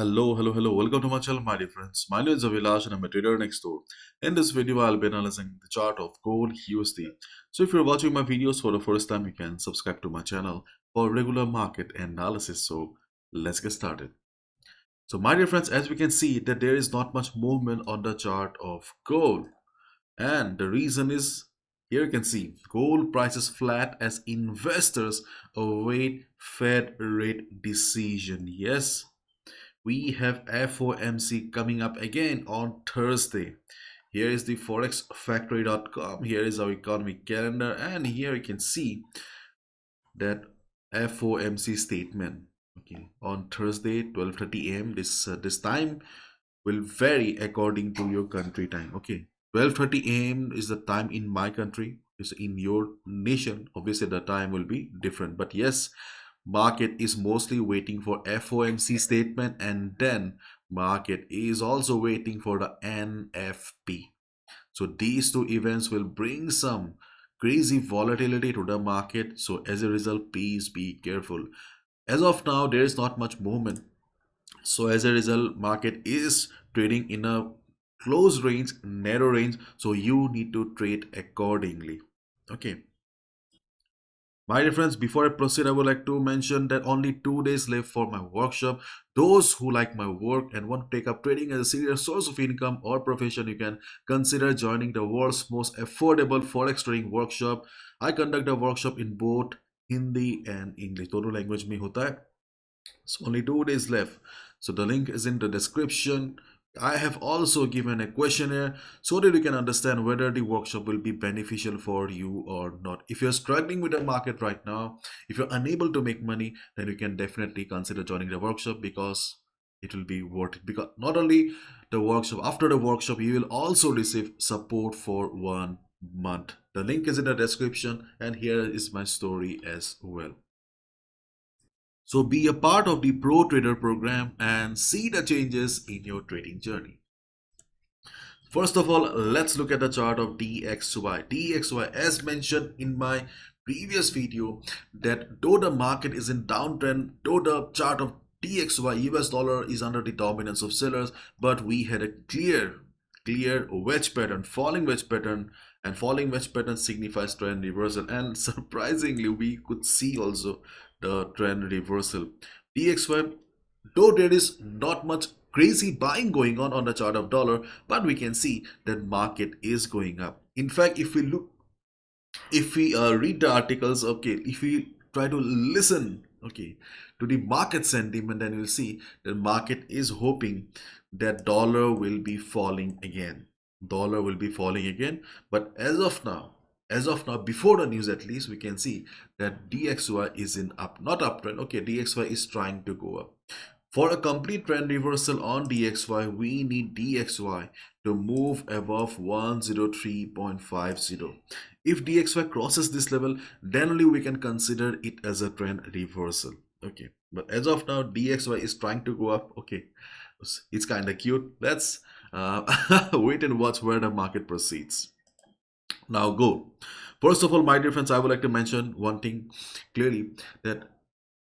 Hello. Welcome to my channel, my dear friends. My name is Avilash and I'm a trader next door. In this video, I'll be analyzing the chart of gold USD. So if you're watching my videos for the first time, you can subscribe to my channel for regular market analysis. So let's get started. So my dear friends, as we can see that there is not much movement on the chart of gold. And the reason is, here you can see gold price is flat as investors await Fed rate decision. Yes, we have FOMC coming up again on Thursday. Here is the forexfactory.com. Here is our economic calendar, and here you can see that FOMC statement. Okay, on Thursday, 12:30 a.m. This time will vary according to your country time. Okay, 12:30 a.m. is the time in my country. Is in your nation. Obviously, the time will be different. But yes, market is mostly waiting for FOMC statement, and then market is also waiting for the NFP. So these two events will bring some crazy volatility to the market. So as a result, please be careful. As of now, there is not much movement. So as a result, market is trading in a close range, narrow range. So you need to trade accordingly. Okay. My dear friends, before I proceed, I would like to mention that only 2 days left for my workshop. Those who like my work and want to take up trading as a serious source of income or profession, you can consider joining the world's most affordable forex trading workshop. I conduct a workshop in both Hindi and English. दोनों language में होता है. So only 2 days left. So the link is in the description. I have also given a questionnaire so that you can understand whether the workshop will be beneficial for you or not. If you're struggling with the market right now, if you're unable to make money, then you can definitely consider joining the workshop because it will be worth it. Because not only the workshop, after the workshop, you will also receive support for 1 month. The link is in the description, and here is my story as well. So be a part of the Pro Trader program and see the changes in your trading journey. First of all, let's look at the chart of DXY. DXY, as mentioned in my previous video, that though the market is in downtrend, though the chart of DXY US dollar is under the dominance of sellers, but we had a clear wedge pattern, falling wedge pattern, and falling wedge pattern signifies trend reversal. And surprisingly, we could see also the trend reversal. DXY, though there is not much crazy buying going on the chart of dollar, but we can see that market is going up. In fact, if we read the articles, okay, if we try to listen, okay, to the market sentiment, then we'll see the market is hoping that dollar will be falling again. Dollar will be falling again, but as of now, before the news at least, we can see that DXY is in up, not uptrend. Okay, DXY is trying to go up. For a complete trend reversal on DXY, we need DXY to move above 103.50. If DXY crosses this level, then only we can consider it as a trend reversal. Okay, but as of now, DXY is trying to go up. Okay, it's kind of cute. Let's wait and watch where the market proceeds. Now go. First of all, my dear friends, I would like to mention one thing clearly, that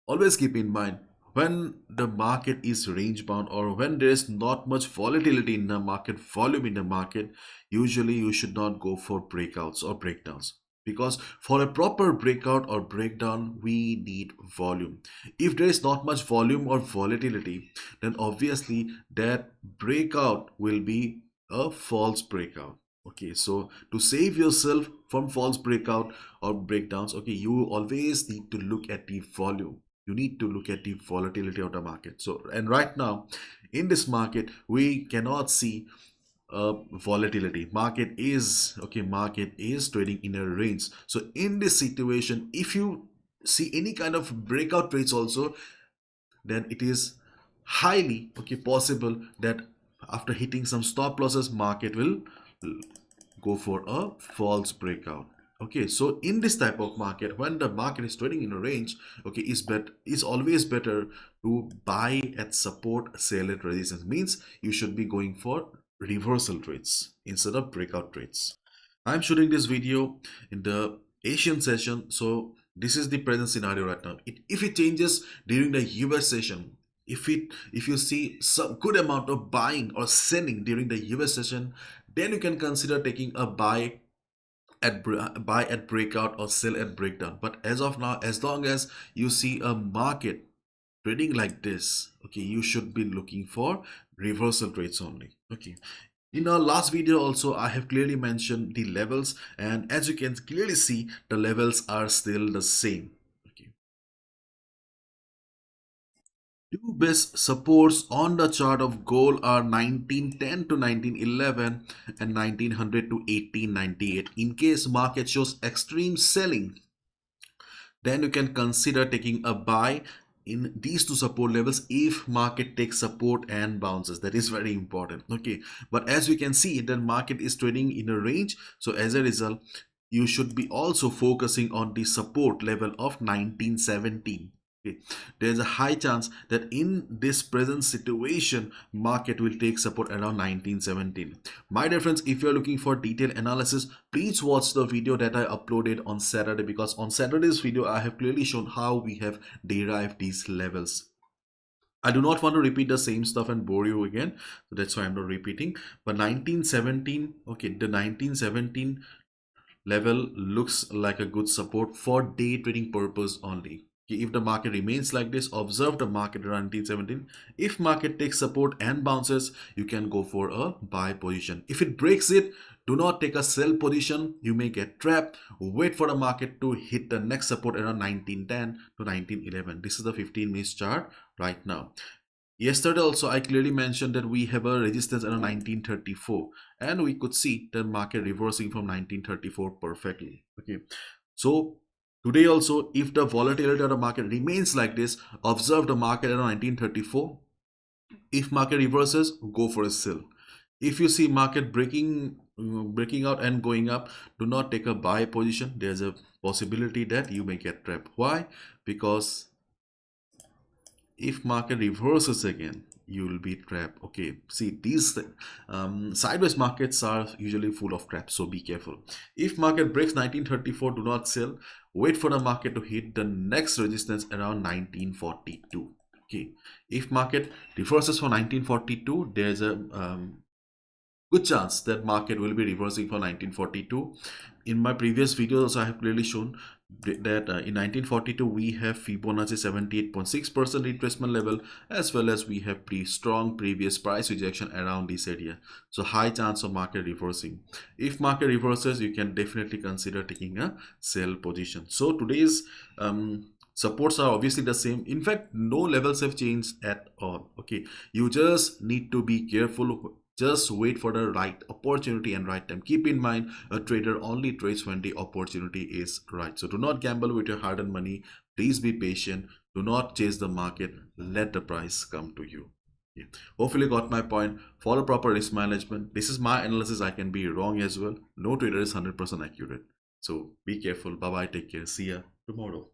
always keep in mind, when the market is range bound or when there is not much volatility in the market, volume in the market, usually you should not go for breakouts or breakdowns, because for a proper breakout or breakdown we need volume. If there is not much volume or volatility, then obviously that breakout will be a false breakout. Okay, so to save yourself from false breakout or breakdowns, okay, you always need to look at the volume. You need to look at the volatility of the market. So, and right now in this market, we cannot see volatility. Market is trading in a range. So in this situation, if you see any kind of breakout trades also, then it is highly possible that after hitting some stop losses, market will go for a false breakout. Okay, so in this type of market, when the market is trading in a range, okay, it's always better to buy at support, sell at resistance. Means you should be going for reversal trades instead of breakout trades. I'm shooting this video in the Asian session, so this is the present scenario right now. If it changes during the US session, If you see some good amount of buying or selling during the US session, then you can consider taking a buy at breakout or sell at breakdown. But as of now, as long as you see a market trading like this, okay, you should be looking for reversal trades only. Okay, in our last video also I have clearly mentioned the levels, and as you can clearly see, the levels are still the same. Okay, two best supports on the chart of gold are 1910 to 1911 and 1900 to 1898. In case market shows extreme selling, then you can consider taking a buy in these two support levels if market takes support and bounces. That is very important. Okay, but as we can see, the market is trading in a range, so as a result you should be also focusing on the support level of 1917. Okay. There's a high chance that in this present situation, market will take support around 1917. My dear friends, if you're looking for detailed analysis, please watch the video that I uploaded on Saturday, because on Saturday's video, I have clearly shown how we have derived these levels. I do not want to repeat the same stuff and bore you again, so that's why I'm not repeating. But 1917, okay, the 1917 level looks like a good support for day trading purpose only. Okay, if the market remains like this, observe the market around 1917. If market takes support and bounces, you can go for a buy position. If it breaks it, do not take a sell position. You may get trapped. Wait for the market to hit the next support around 1910 to 1911. This is the 15 minutes chart right now. Yesterday also I clearly mentioned that we have a resistance around 1934, and we could see the market reversing from 1934 perfectly. Okay, so today also, if the volatility of the market remains like this, observe the market around 1934. If market reverses, go for a sell. If you see market breaking out and going up, do not take a buy position. There's a possibility that you may get trapped. Why? Because if market reverses again, you will be trapped. Okay, see, these sideways markets are usually full of traps, so be careful. If market breaks 1934, do not sell. Wait for the market to hit the next resistance around 1942. Okay, if market reverses for 1942, there's a good chance that market will be reversing for 1942. In my previous videos, I have clearly shown that in 1942 we have Fibonacci 78.6% retracement level, as well as we have strong previous price rejection around this area, so high chance of market reversing. If market reverses, you can definitely consider taking a sell position. So today's supports are obviously the same. In fact, no levels have changed at all. Okay, you just need to be careful. Just wait for the right opportunity and right time. Keep in mind, a trader only trades when the opportunity is right. So do not gamble with your hard-earned money. Please be patient. Do not chase the market. Let the price come to you. Yeah. Hopefully you got my point. Follow proper risk management. This is my analysis. I can be wrong as well. No trader is 100% accurate. So be careful. Bye-bye. Take care. See ya tomorrow.